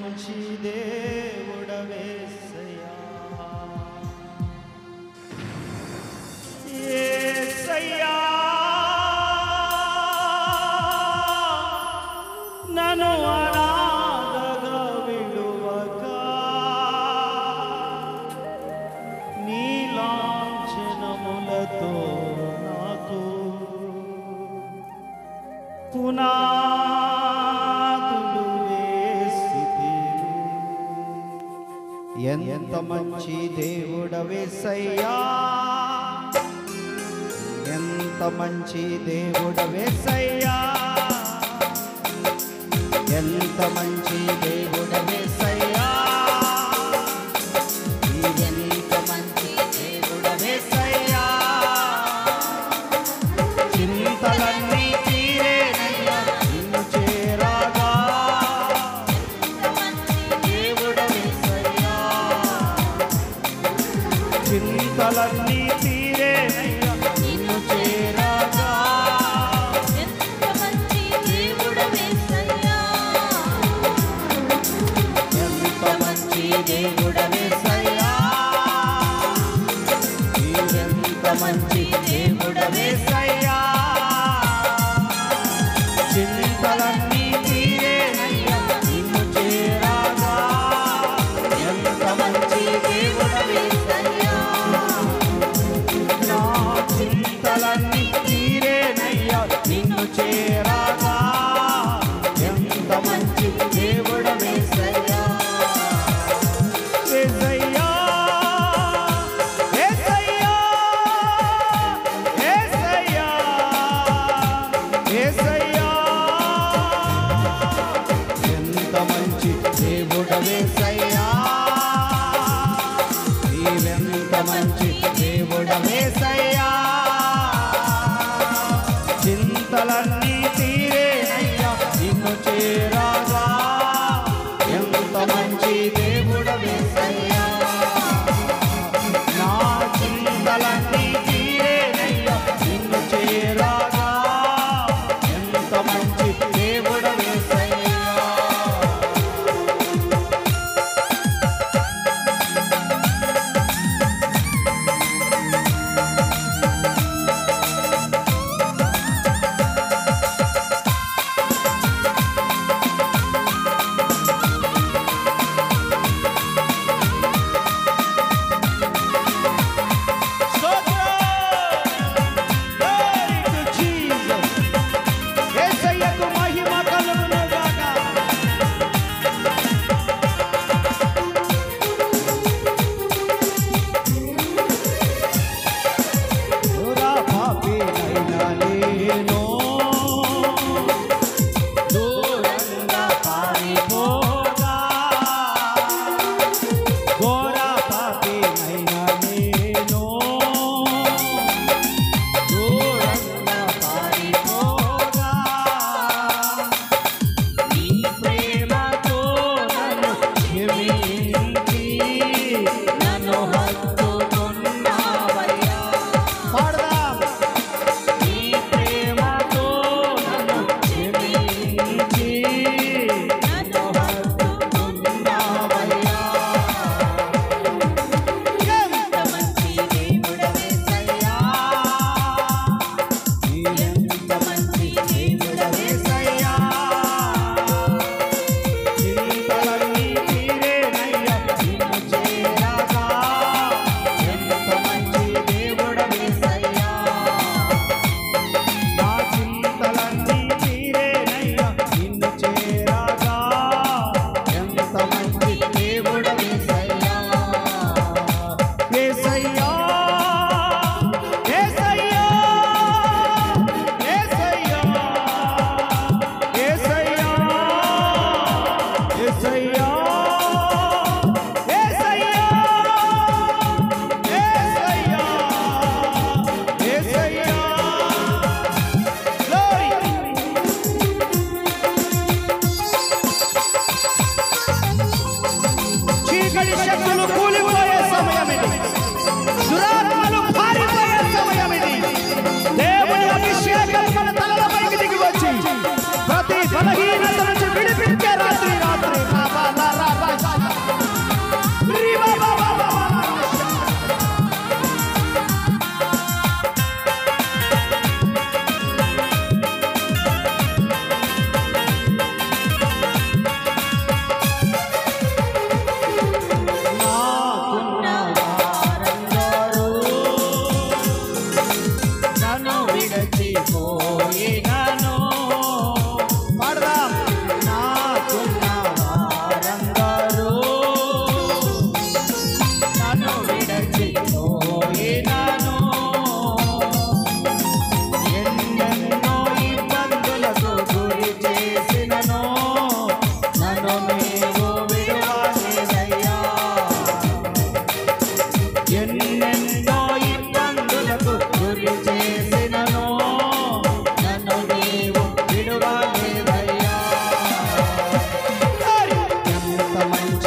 మంచి దేవుడవేసయ్యా యేసయ్యా నన్ను అనాథగా విడువక నీ లాంఛనములతో నాకు పునాదులు వేసితివి. ఎంత మంచి దేవుడవేసయ్యా, ఎంత మంచి దేవుడవేసయ్యా, ఎంత మంచి దేవుడవేసయ్యా, ఎంత మంచి దేవుడవేసయ్యా. చింతలన్నీ తీరేనయ్యా నిన్ను చేరగా, దేవుడవేసయ్యా. చింతలన్నీ తీరేనయ్యా నిన్ను చేరగా, ఎంత మంచి దేవుడవేసయ్యా, ఎంత మంచి దేవుడవేసయ్యా, ఎంత మంచి దేవుడవేసయ్యా. చింతలన్నీ తీరేనయ్యా నిన్ను చేరగా, ఎంత మంచి దేవుడవేసయ్యా. నా చింతలన్నీ తీరేనయ్యా నిన్ను చేరగా, ఎంత మంచి దేవుడవేసయ్యా. యేసయ్యా యేసయ్యా యేసయ్యా యేసయ్యా, ఎంత మంచి దేవుడవేసయ్యా, నీవెంత మంచి దేవుడవేసయ్యా. చింతలన్నీ తీరేనయ్యా నిన్ను చేరగా, ఎంత మంచి దేవుడవేసయ్యా. నా చింతలన్నీ తీరేనయ్యా నిన్ను చేరగా, ఎంత మంచి దేవుడవేసయ్యా. బలహీనత నుంచి విడిపించే రాత్రి రాత్రి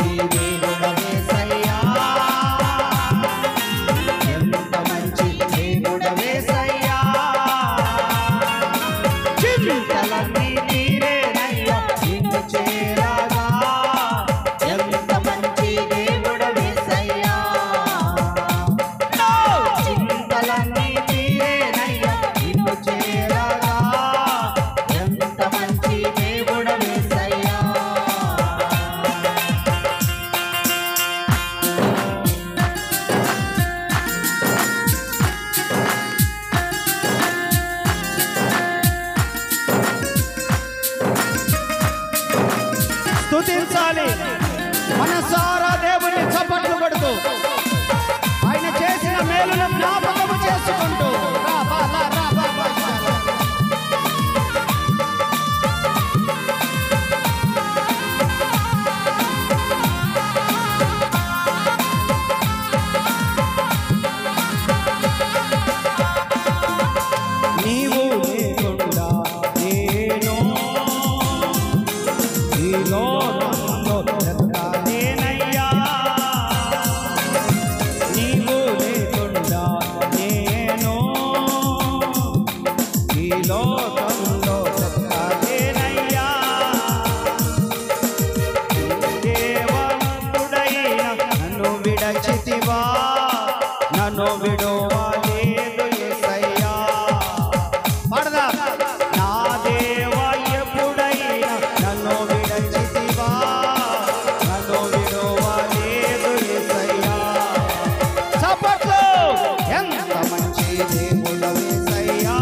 మంచి దేవుడవేసయ్యా ఎంత మంచి దేవుడవేసయ్యా చింతలన్నీ తీరేనయ్యా నిన్ను చేరగా ఎంత మంచి దేవుడవేసయ్యా చింతలన్నీ తీరేనయ్యా నిన్ను చేరగా ఎంత మంచి దేవుడవేసయ్యా స్తుతించాలి మనసారా దేవుని చప్పట్లు కొడుతూ ఆయన చేసిన మేలును జ్ఞాపకము చేసుకుంటూ నీవు లేకుండా నేను ఈ లోకంలో బ్రతకలేనయ్యా నీవు లేకుండా నేను ఈ లోకంలో బ్రతకలేనయ్యా దేవనుడైన నన్ను విడచితివా నన్ను విడువలేదు యేసయ్యా పాడదా నా దేవా ఎప్పుడైనా నన్ను విడచితివా నన్ను విడువలేదు యేసయ్యా చప్పట్లు ఎంత మంచి దేవుడవేసయ్యా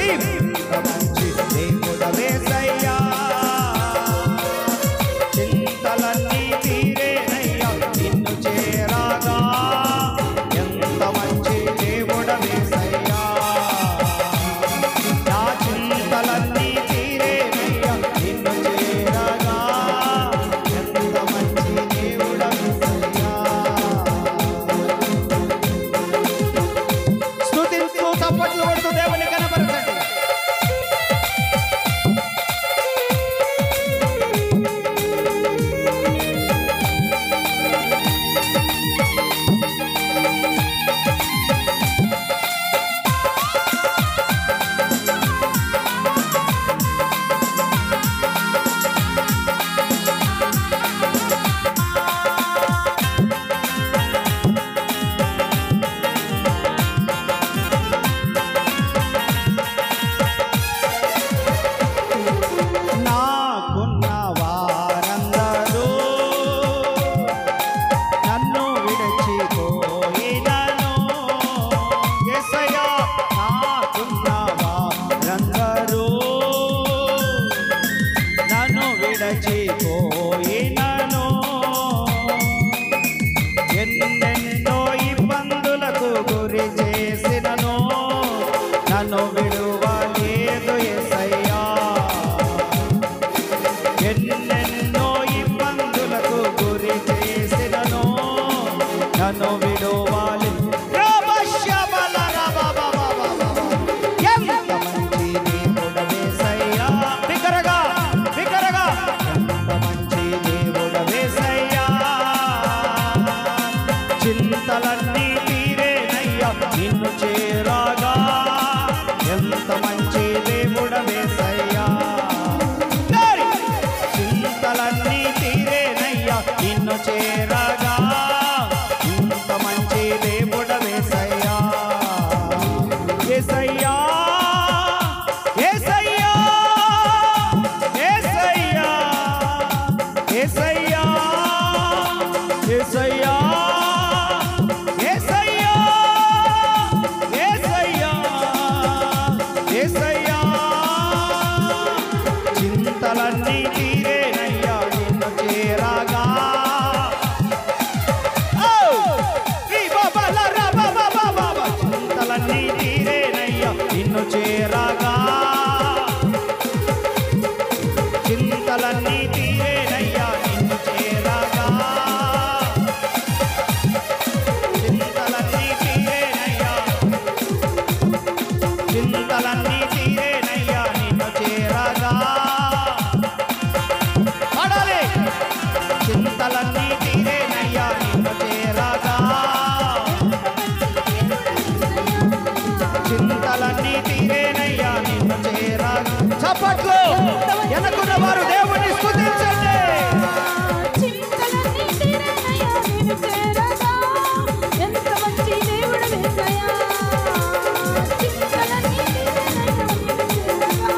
ఎంత మంచి దేవుడవేసయ్యా చింతలన్నీ తీరేనయ్యా నిన్ను చేరగా ఎంత మంచి దేవుడవేసయ్యా నా చింతలన్నీ తీరేనయ్యా నిన్ను చేరగా ఎంత మంచి దేవుడవేసయ్యా స్తుతిస్తూ చప్పట్లు కొడుతూ దేవుని కనపరచండి నాకున్న వారందరూ నన్ను విడిచిపోయినను యేసయ్యా నాకున్న వారందరూ నన్ను విడిచిపోయినను ఎన్నెన్నో ఇబ్బందులకు గురి చేసినను నన్ను విడువలేదు యేసయ్యా ఎన్నెన్నో ఇబ్బందులకు గురి చేసినను నన్ను విడువాలి ఎంత మంచి దేవుడవేసయ్యా బిగ్గరగా బిగ్గరగా ఎంత మంచి దేవుడవేసయ్యా చింతలన్నీ తీరేనయ్యా నిన్ను చేరగా ఎంత మంచి దేవుడవేసయ్యా చింతలన్నీ తీరేనయ్యా నిన్ను చేరగా ఇంత మంచి దేవుడవేసయ్యా యేసయ్యా యేసయ్యా యేసయ్యా యేసయ్యా యేసయ్యా యేసయ్యా యేసయ్యా యేసయ్యా చింతలన్నీ తీరేనయ్యా నిన్ను చేరగా చింతలన్నీ తీరేనయ్యా నిన్ను చేరగా చింతలన్నీ తీరేనయ్యా నిన్ను చేరగా చప్పట్లు వెనకున్న వారు దేవుని స్తుతించండి చింతలన్నీ తీరేనయ్యా నిన్ను చేరగా ఎంత మంచి దేవుడు యేసయ్యా చింతలన్నీ తీరేనయ్యా నిన్ను చేరగా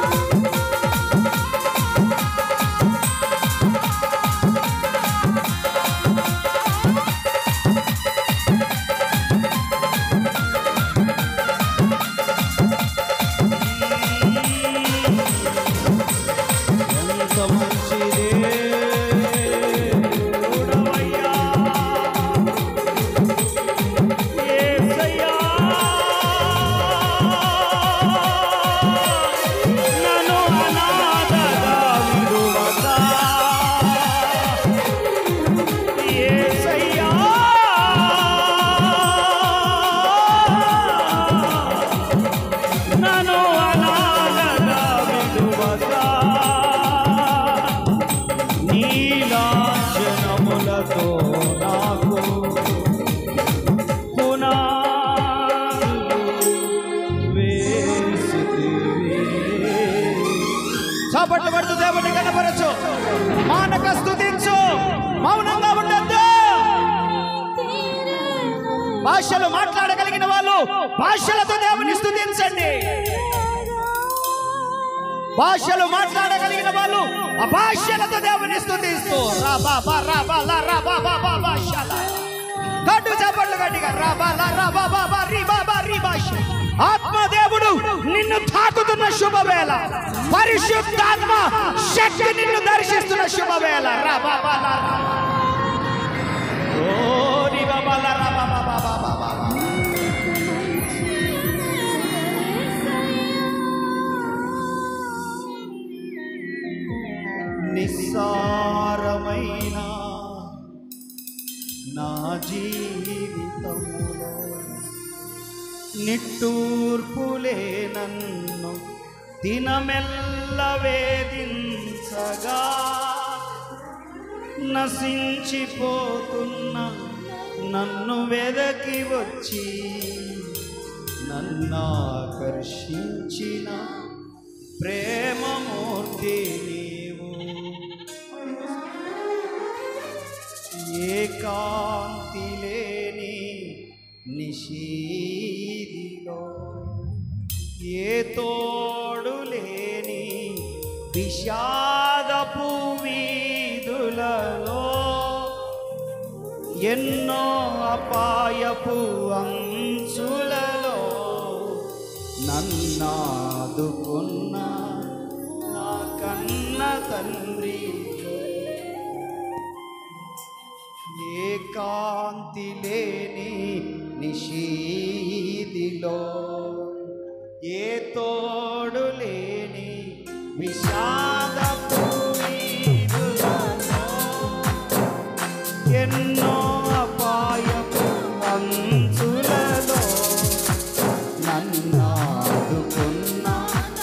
చప్పట్లు పడుతూ దేవుని కనపరచు మానక స్తుతించు మౌనంగా ఉండొద్దు భాషలు మాట్లాడగలిగిన వాళ్ళు భాషలతో దేవుని స్తుతించండి భాషలు మాట్లాడగలిగిన వాళ్ళు ఆ భాషలతో దేవుని స్తుతిస్తూ గడ్డు చప్పట్లు గట్టిగా ఆత్మదేవుడు నిన్ను తాకుతున్న శుభవేళ పరిశుద్ధాత్మ శక్తి నిన్ను దర్శిస్తున్న శుభవేళ నిస్సారమైన నా జీవితములో నిట్టూర్పులే నన్ను దినమెల్ల వేధించగా నశించిపోతున్న నన్ను వెదకి వచ్చి నన్నాకర్షించిన ప్రేమమూర్తి నీవు ఏకాంతి లేని నిషీదిలో ఏ తోడు లేని విషాదపు వీధులలో ఎన్నో అపాయపు అంచులలో నన్నాదుకున్న నా కన్న తండ్రి ఏకాంతి లేని నిషీదిలో ఏ తోడు లేని విషాదపు వీధులలో ఎన్నో అపాయపు అంచులలో నన్నాదుకున్న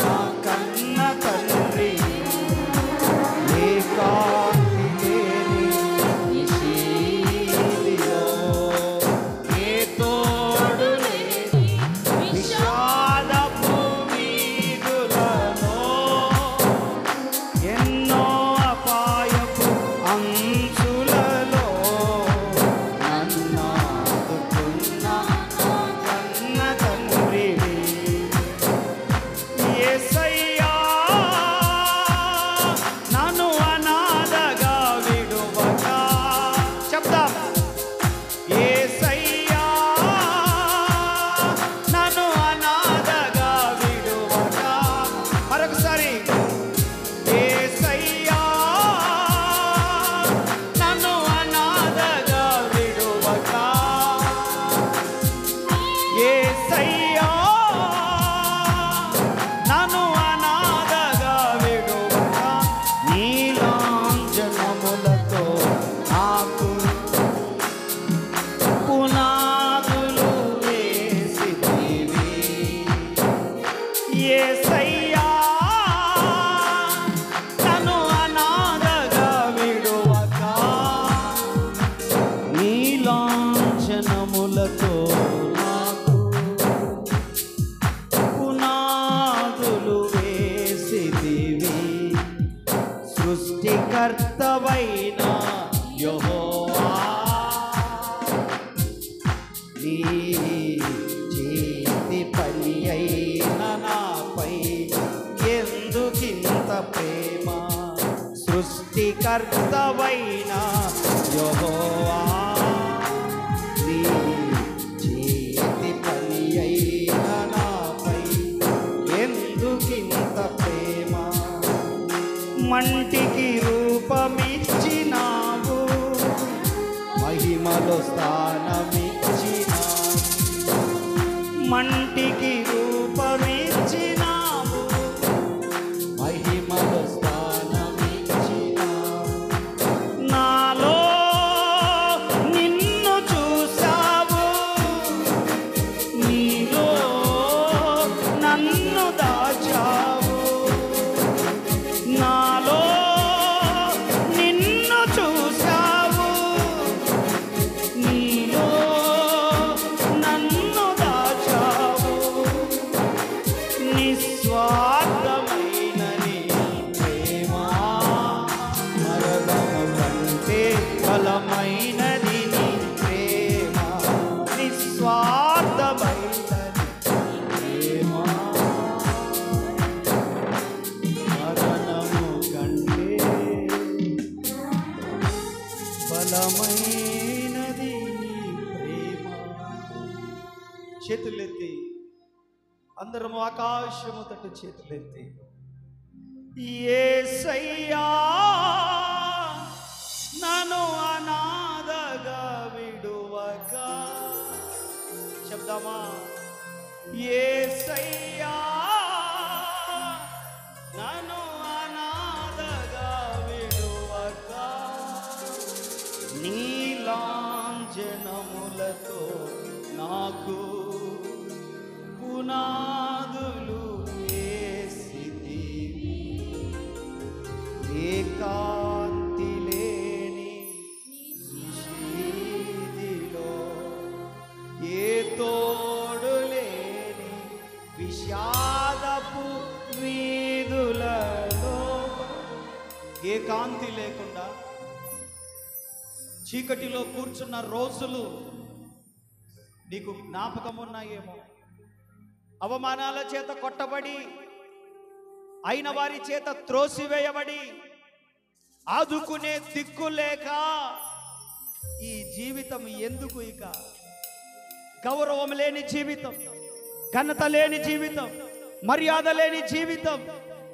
నా కన్న తండ్రి ఏకాంతి లేని నిషీదిలో ఏ తోడు లేని విషాదపు వీధులలో ఎన్నో అపాయపు అంచులలో నన్నాదుకున్న కన్న తండ్రి యేసయ్యా నన్ను అనాథగా విడువగా చెప్తాం యేసయ్యా నన్ను అనాథగా విడువగా మరొకసారి యేసయ్యా నన్ను అనాథగా విడువగా యేసయ్యా నన్ను అనాథగా విడువగా నీలాంజనములతో నాకు పునాదులు వేసితివి యేసయ్యా నన్ను అనాథగా విడువగా కర్తవైన యెహోవా నీ చేతి పని అయిన నాపై ఎందుకింత ప్రేమ మంటికి రూపమిచ్చినావు మహిమలో స్థానమిచ్చినావు మంటికి రూపమిచ్చినావు మహిమలో స్థానమిచ్చినావు నాలో నిన్ను చూసావు నీలో నన్ను దాచావు నాలో నిన్ను చూసావు నీలో నన్ను దాచావు నిస్వార్థమైన నీ ప్రేమ మరణము కంటే బలమైనది నీ ప్రేమ నిస్వార్థమైనది ప్రేమ మరణము కంటే బలమైనది నీ ప్రేమ. చేతులెత్తి అందరము ఆకాశము తట్టు చేతులెత్తి యేసయ్యా నన్ను అనాథగా విడువక చెప్దామా యేసయ్యా నన్ను అనాథగా విడువక నీ లాంఛనములతో నాకు పునాదులు వేసితివి ఏకాంతి లేని వీధిలో ఏ తోడు లేని విషాదపు వీధులలో ఏకాంతి లేకుండా చీకటిలో కూర్చున్న రోజులు నీకు జ్ఞాపకం ఉన్నాయేమో అవమానాల చేత కొట్టబడి అయిన వారి చేత త్రోసివేయబడి ఆదుకునే దిక్కు లేక ఈ జీవితం ఎందుకు ఇక గౌరవం లేని జీవితం ఘనత లేని జీవితం మర్యాద లేని జీవితం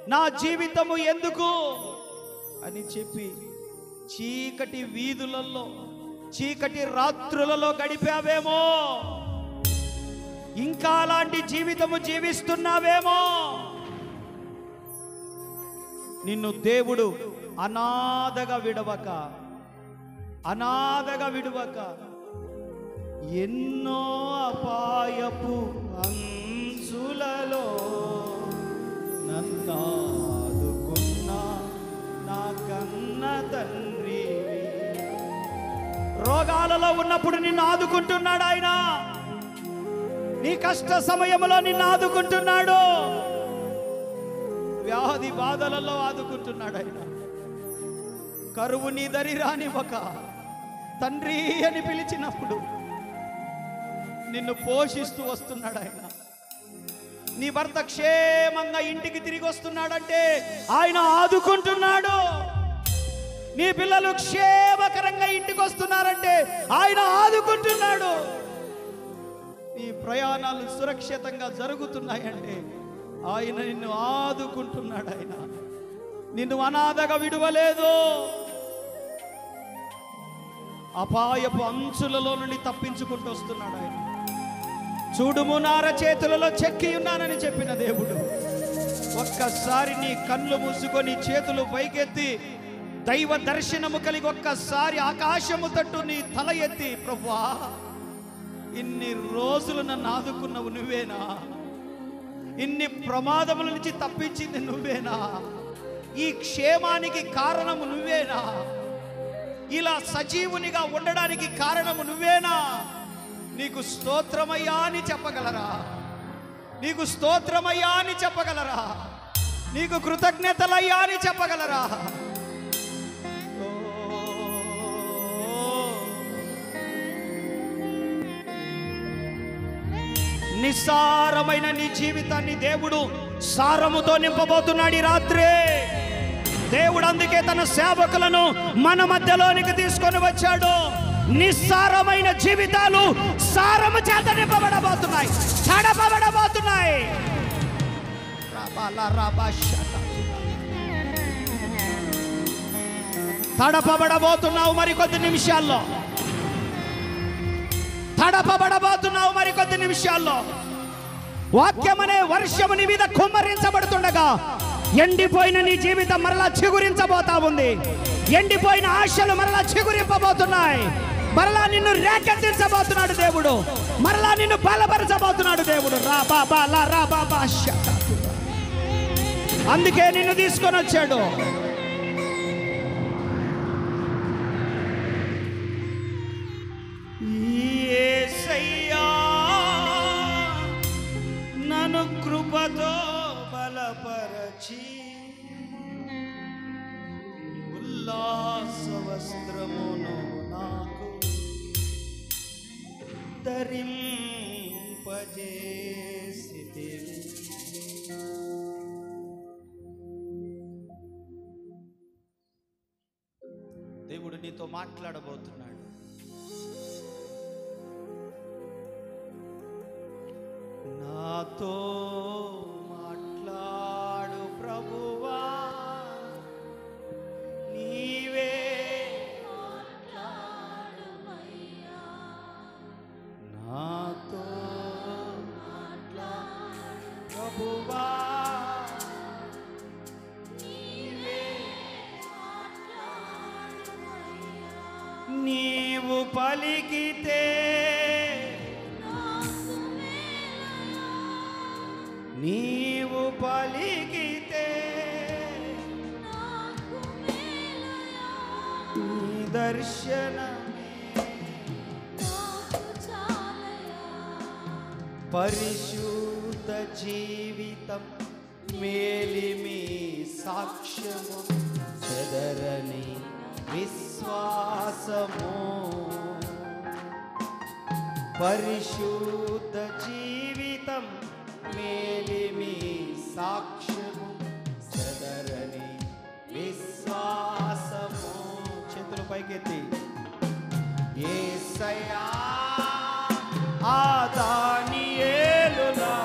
నా జీవితము ఎందుకు అని చెప్పి చీకటి వీధులలో చీకటి రాత్రులలో గడిపావేమో ఇంకా అలాంటి జీవితము జీవిస్తున్నావేమో నిన్ను దేవుడు అనాథగా విడవక ఎన్నో అపాయపు అంచులలో నన్నాదుకున్న నా కన్న తండ్రి రోగాలలో ఉన్నప్పుడు నిన్ను ఆదుకుంటున్నాడు ఆయన నీ కష్ట సమయంలో నిన్ను ఆదుకుంటున్నాడు వ్యాధి బాధలలో ఆదుకుంటున్నాడు ఆయన కరువు నీ దరి రానివ్వక తండ్రి అని పిలిచినప్పుడు నిన్ను పోషిస్తూ వస్తున్నాడు ఆయన నీ భర్త క్షేమంగా ఇంటికి తిరిగి వస్తున్నాడంటే ఆయన ఆదుకుంటున్నాడు నీ పిల్లలు క్షేమకరంగా ఇంటికి వస్తున్నారంటే ఆయన ఆదుకుంటున్నాడు నీ ప్రయాణాలు సురక్షితంగా జరుగుతున్నాయంటే ఆయన నిన్ను ఆదుకుంటున్నాడు ఆయన నిన్ను అనాథగా విడువలేదు అపాయపు అంచులలో నుండి తప్పించుకుంటూ వస్తున్నాడు ఆయన చూడుము నార చేతులలో చెక్కి ఉన్నానని చెప్పిన దేవుడు ఒక్కసారి నీ కళ్ళు మూసుకొని చేతులు పైకెత్తి దైవ దర్శనము కలిగి ఒక్కసారి ఆకాశము తట్టు నీ తల ఎత్తి ప్రభువా ఇన్ని రోజులు నన్ను ఆదుకున్నవు నువ్వేనా ఇన్ని ప్రమాదముల నుంచి తప్పించింది నువ్వేనా ఈ క్షేమానికి కారణము నువ్వేనా ఇలా సజీవునిగా ఉండడానికి కారణము నువ్వేనా నీకు స్తోత్రమయ్యా అని చెప్పగలరా నీకు స్తోత్రమయ్యా అని చెప్పగలరా నీకు కృతజ్ఞతలయ్యా అని చెప్పగలరా నిస్సారమైన నీ జీవితాన్ని దేవుడు సారముతో నింపబోతున్నాడు ఈ రాత్రి దేవుడు అందుకే తన సేవకులను మన మధ్యలోనికి తీసుకొని వచ్చాడు. నిస్సారమైన జీవితాలు సారము చేత నింపబడబోతున్నాయి, తడపబడబోతున్నాయి. తడపబడబోతున్నావు మరికొద్ది నిమిషాల్లో, తడపబడబోతున్నావు మరికొద్ది నిమిషాల్లో. వాక్యమనే వర్షము నీ మీద కుమ్మరించబడుతుండగా ఎండిపోయిన నీ జీవితం మరలా చిగురించబోతా ఉంది. ఎండిపోయిన ఆశలు మరలా చిగురింపబోతున్నాయి. మరలా నిన్ను రేకెత్తించబోతున్నాడు దేవుడు, మరలా నిన్ను బలపరచబోతున్నాడు దేవుడు. అందుకే నిన్ను తీసుకొని వచ్చాడు. యేసయ్యా నన్ను కృపతో బలపరచి ఉల్లాస వస్త్రమును నాకు ధరింపజేసితివి. దేవుడు నీతో మాట్లాడబోతున్నాడు. నాతో మాట్లాడు ప్రభువా, నీవే నాతో మాట్లాడు ప్రభువా, నీవు పలికితే నీవు పలికితే నీ దర్శనమే పరిశుద్ధ జీవితం మేలిమి సాక్ష్యము చెదరని విశ్వాసము. పరిశుద్ధ జీవితం మేలిమి సాక్ష్యము చెదరని విశ్వాసము. చేతులు పైకెత్తి యేసయ్యా ఆ దానియేలులా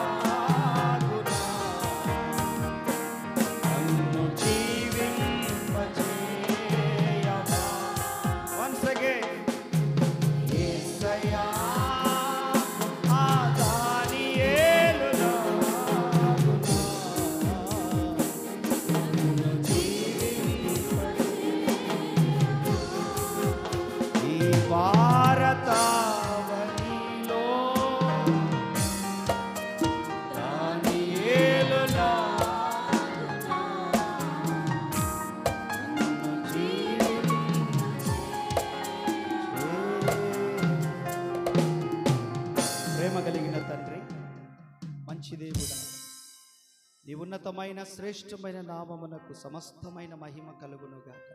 కలిగిన తండ్రి, మంచి దేవుడా, నీ ఉన్నతమైన శ్రేష్టమైన నామమునకు సమస్తమైన మహిమ కలుగునుగాక.